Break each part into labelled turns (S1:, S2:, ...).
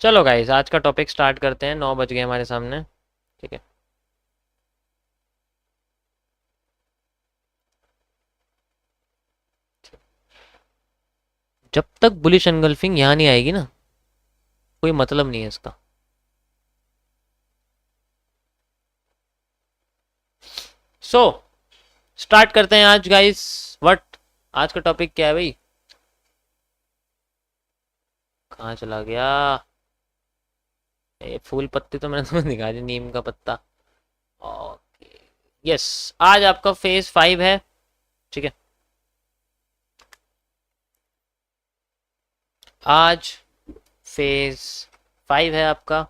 S1: चलो गाइस, आज का टॉपिक स्टार्ट करते हैं। 9 बज गए हमारे सामने। ठीक है। जब तक बुलिश एनगल्फिंग यहाँ नहीं आएगी ना, कोई मतलब नहीं है इसका। सो स्टार्ट करते हैं आज गाइस। व्हाट आज का टॉपिक क्या है भाई? कहाँ चला गया? फूल पत्ती तो मैंने तुम्हें दिखा दी, नीम का पत्ता। ओके। यस। आज आपका फेज 5 है। ठीक है। आज फेज 5 है आपका।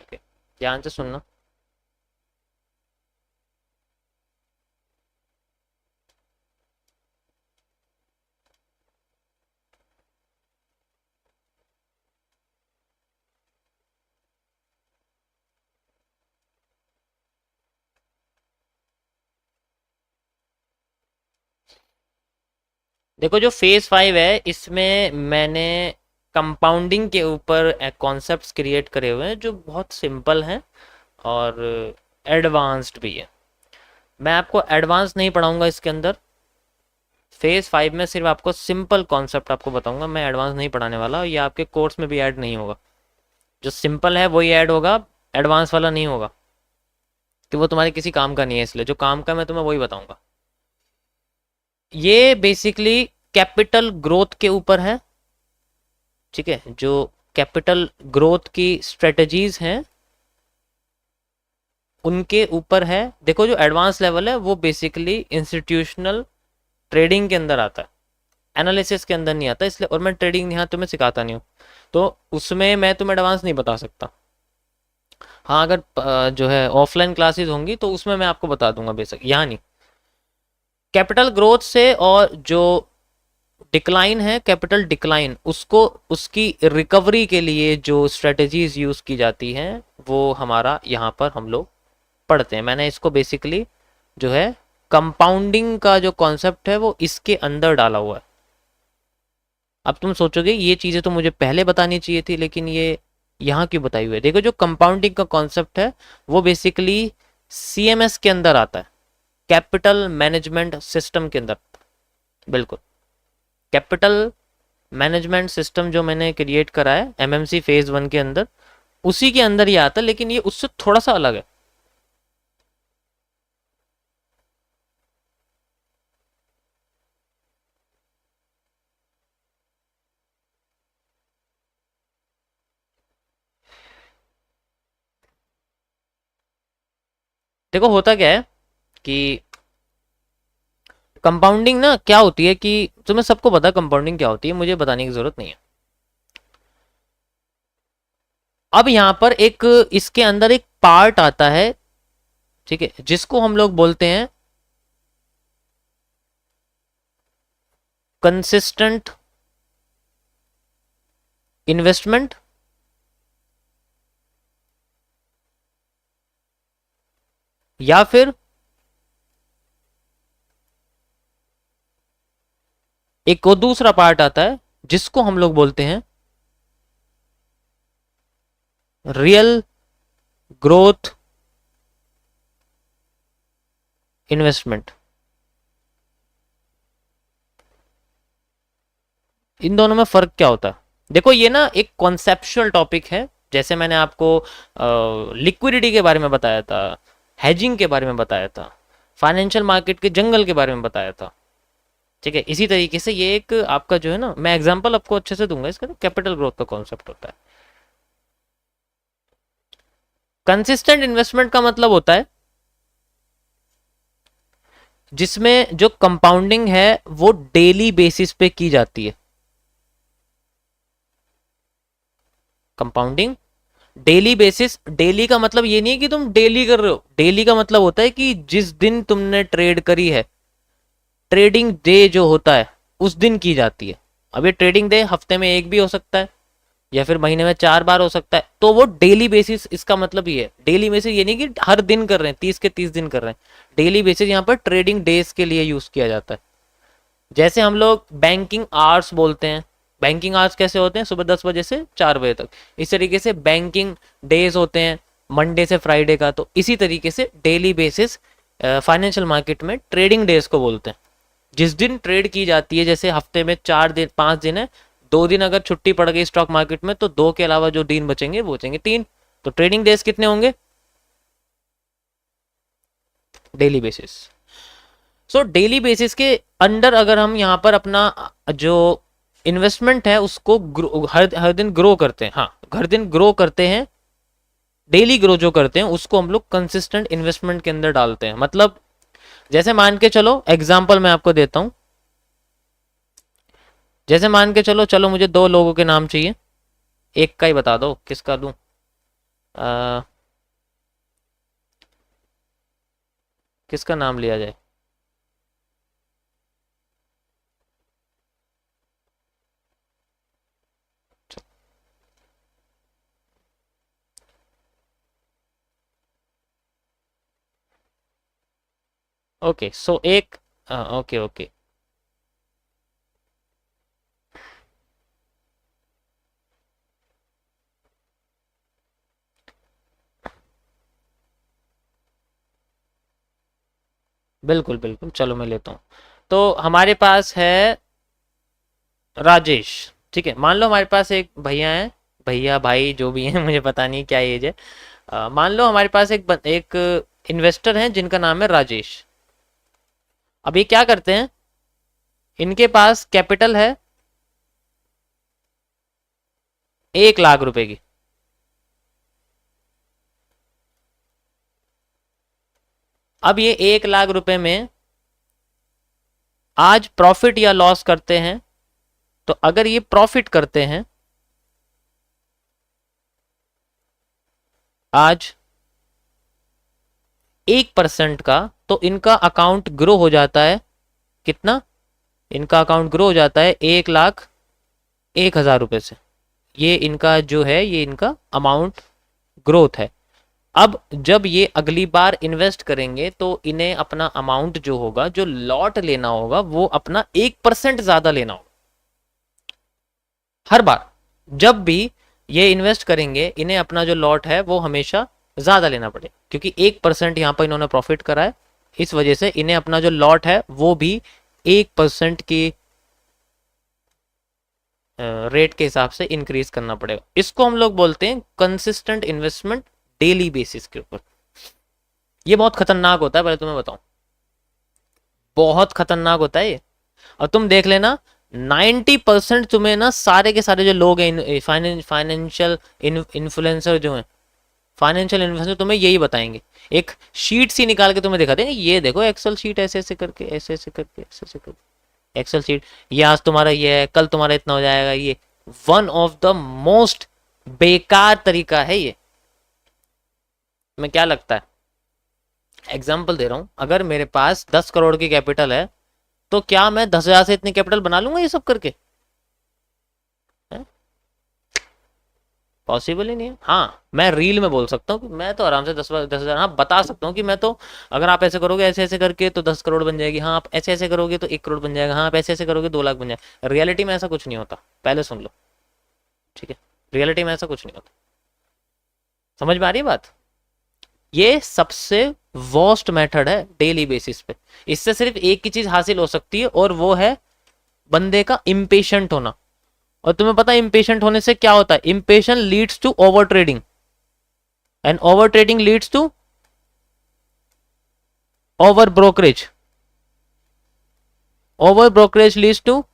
S1: ओके, ध्यान से सुनना। देखो, जो फेज 5 है इसमें मैंने कंपाउंडिंग के ऊपर कॉन्सेप्ट्स क्रिएट करे हुए हैं जो बहुत सिंपल हैं और एडवांस्ड भी है। मैं आपको एडवांस नहीं पढ़ाऊंगा इसके अंदर। फेज 5 में सिर्फ आपको सिंपल कॉन्सेप्ट आपको बताऊंगा। मैं एडवांस नहीं पढ़ाने वाला, ये आपके कोर्स में भी ऐड नहीं होगा। जो सिंपल है वही ऐड होगा, एडवांस वाला नहीं होगा, कि वो तुम्हारे किसी काम का नहीं है। इसलिए जो काम का मैं तुम्हें वही बताऊंगा। ये बेसिकली कैपिटल ग्रोथ के ऊपर है। ठीक है। जो कैपिटल ग्रोथ की स्ट्रेटजीज हैं उनके ऊपर है। देखो, जो एडवांस लेवल है वो बेसिकली इंस्टीट्यूशनल ट्रेडिंग के अंदर आता है, एनालिसिस के अंदर नहीं आता। इसलिए, और मैं ट्रेडिंग यहाँ तुम्हें सिखाता नहीं हूँ, तो उसमें मैं तुम्हें एडवांस नहीं बता सकता। हाँ, अगर जो है ऑफलाइन क्लासेस होंगी तो उसमें मैं आपको बता दूंगा, बेसिक यहाँ नहीं। कैपिटल ग्रोथ से और जो डिक्लाइन है, कैपिटल डिक्लाइन, उसको उसकी रिकवरी के लिए जो स्ट्रेटजीज यूज की जाती हैं वो हमारा यहाँ पर हम लोग पढ़ते हैं। मैंने इसको बेसिकली जो है कंपाउंडिंग का जो कॉन्सेप्ट है वो इसके अंदर डाला हुआ है। अब तुम सोचोगे ये चीज़ें तो मुझे पहले बतानी चाहिए थी, लेकिन ये यहाँ क्यों बताई हुई है? देखो, जो कंपाउंडिंग का कॉन्सेप्ट है वो बेसिकली सीएमएस के अंदर आता है, कैपिटल मैनेजमेंट सिस्टम के अंदर। बिल्कुल, कैपिटल मैनेजमेंट सिस्टम जो मैंने क्रिएट करा है एमएमसी फेज 1 के अंदर, उसी के अंदर ये आता है, लेकिन ये उससे थोड़ा सा अलग है। देखो, होता क्या है कि कंपाउंडिंग ना क्या होती है, कि तुम्हें सबको पता है कंपाउंडिंग क्या होती है, मुझे बताने की जरूरत नहीं है। अब यहां पर एक इसके अंदर एक पार्ट आता है, ठीक है, जिसको हम लोग बोलते हैं कंसिस्टेंट इन्वेस्टमेंट, या फिर एक और दूसरा पार्ट आता है जिसको हम लोग बोलते हैं रियल ग्रोथ इन्वेस्टमेंट। इन दोनों में फर्क क्या होता है? देखो, ये ना एक कॉन्सेप्चुअल टॉपिक है। जैसे मैंने आपको लिक्विडिटी के बारे में बताया था, हेजिंग के बारे में बताया था, फाइनेंशियल मार्केट के जंगल के बारे में बताया था। ठीक है, इसी तरीके से ये एक आपका जो है ना, मैं एग्जांपल आपको अच्छे से दूंगा इसका। कैपिटल ग्रोथ का कॉन्सेप्ट होता है। कंसिस्टेंट इन्वेस्टमेंट का मतलब होता है जिसमें जो कंपाउंडिंग है वो डेली बेसिस पे की जाती है। कंपाउंडिंग डेली बेसिस, डेली का मतलब ये नहीं है कि तुम डेली कर रहे हो। डेली का मतलब होता है कि जिस दिन तुमने ट्रेड करी है, ट्रेडिंग डे जो होता है उस दिन की जाती है। अब ये ट्रेडिंग डे हफ्ते में एक भी हो सकता है, या फिर महीने में 4 बार हो सकता है, तो वो डेली बेसिस, इसका मतलब ये है डेली बेसिस, ये नहीं कि हर दिन कर रहे हैं 30 के 30 दिन कर रहे हैं, डेली बेसिस यहाँ पर ट्रेडिंग डेज के लिए यूज किया जाता है। जैसे हम लोग बैंकिंग आवर्स बोलते हैं, बैंकिंग आवर्स कैसे होते हैं, सुबह 10 बजे से 4 बजे तक, इस तरीके से बैंकिंग डेज होते हैं मंडे से फ्राइडे का, तो इसी तरीके से डेली बेसिस फाइनेंशियल मार्केट में ट्रेडिंग डेज को बोलते हैं। जिस दिन ट्रेड की जाती है, जैसे हफ्ते में 4 दिन 5 दिन है, 2 दिन अगर छुट्टी पड़ गई स्टॉक मार्केट में, तो 2 के अलावा जो दिन बचेंगे वो बचेंगे 3, तो ट्रेडिंग डेज कितने होंगे daily basis. So daily basis के अंडर अगर हम यहाँ पर अपना जो इन्वेस्टमेंट है उसको हर दिन ग्रो करते हैं, हाँ हर दिन ग्रो करते हैं, डेली ग्रो जो करते हैं उसको हम लोग कंसिस्टेंट इन्वेस्टमेंट के अंदर डालते हैं। मतलब जैसे मान के चलो, एग्जांपल मैं आपको देता हूं, जैसे मान के चलो, चलो मुझे 2 लोगों के नाम चाहिए, एक का ही बता दो, किसका दूं, किसका नाम लिया जाए, ओके सो एक, ओके ओके, बिल्कुल बिल्कुल, चलो मैं लेता हूँ। तो हमारे पास है राजेश, ठीक है, मान लो हमारे पास एक भैया है, भैया भाई जो भी है मुझे पता नहीं क्या एज है, मान लो हमारे पास एक इन्वेस्टर है जिनका नाम है राजेश। अब ये क्या करते हैं, इनके पास कैपिटल है 1 लाख रुपए की। अब ये 1 लाख रुपए में आज प्रॉफिट या लॉस करते हैं, तो अगर ये प्रॉफिट करते हैं आज 1% का, तो इनका अकाउंट ग्रो हो जाता है कितना, इनका अकाउंट ग्रो हो जाता है 1,01,000 रुपए से। ये इनका जो है, ये इनका अमाउंट ग्रोथ है। अब जब ये अगली बार इन्वेस्ट करेंगे तो इन्हें अपना अमाउंट जो होगा, जो लॉट लेना होगा, वो अपना 1% ज्यादा लेना होगा। हर बार जब भी ये इन्वेस्ट करेंगे, इन्हें अपना जो लॉट है वो हमेशा ज्यादा लेना पड़ेगा, क्योंकि 1% यहाँ पर इन्होंने प्रॉफिट करा है, इस वजह से इन्हें अपना जो लॉट है वो भी 1% की रेट के हिसाब से इंक्रीज करना पड़ेगा। इसको हम लोग बोलते हैं कंसिस्टेंट इन्वेस्टमेंट डेली बेसिस के ऊपर। ये बहुत खतरनाक होता है, पहले तुम्हें बताऊं, बहुत खतरनाक होता है ये। और तुम देख लेना 90% तुम्हें ना, सारे के सारे जो लोग हैं फाइनेंशियल इन्फ्लुएंसर जो हैं, फाइनेंशियल इन्फ्लुएंसर तुम्हें यही बताएंगे, एक शीट सी निकाल के तुम्हें दिखा देंगे, ये देखो एक्सेल शीट ऐसे ऐसे करके, ऐसे ऐसे करके, ऐसे ऐसे करके एक्सेल शीट, ये आज तुम्हारा ये है, कल तुम्हारा इतना हो जाएगा। ये वन ऑफ द मोस्ट बेकार तरीका है ये। मैं क्या लगता है, एग्जाम्पल दे रहा हूं, अगर मेरे पास 10 करोड़ की कैपिटल है, तो क्या मैं 10,000 से इतनी कैपिटल बना लूंगा ये सब करके, पॉसिबल ही नहीं है। हाँ मैं रील में बोल सकता हूँ कि मैं तो आराम से 10,000, हाँ बता सकता हूँ कि मैं तो, अगर आप ऐसे करोगे ऐसे ऐसे करके तो 10 करोड़ बन जाएगी, हाँ आप ऐसे ऐसे करोगे तो 1 करोड़ बन जाएगा, हाँ आप ऐसे ऐसे करोगे 2 लाख बन जाएगा। रियलिटी में ऐसा कुछ नहीं होता, पहले सुन लो, ठीक है, रियलिटी में ऐसा कुछ नहीं होता। समझ में आ रही है बात, ये सबसे वर्स्ट मेथड है डेली बेसिस पे। इससे सिर्फ एक ही चीज हासिल हो सकती है, और वो है बंदे का इम्पेशेंट होना। और तुम्हें पता है इम्पेशेंट होने से क्या होता है, impatient leads to over trading, and over trading leads to over brokerage, over brokerage leads to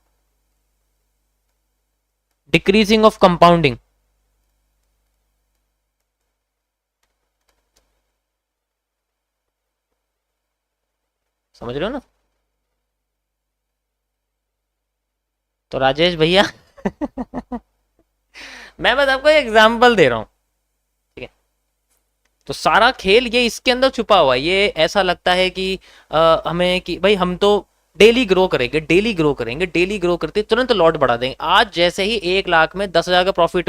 S1: decreasing of compounding. समझ रहे हो ना। तो राजेश भैया मैं बस आपको एग्जांपल दे रहा हूं, ठीक है। तो सारा खेल ये इसके अंदर छुपा हुआ है। ये ऐसा लगता है कि हमें कि भाई हम तो डेली ग्रो करेंगे, डेली ग्रो करेंगे, डेली ग्रो करते तुरंत लॉट बढ़ा देंगे। आज जैसे ही 1 लाख में 10,000 का प्रॉफिट हुआ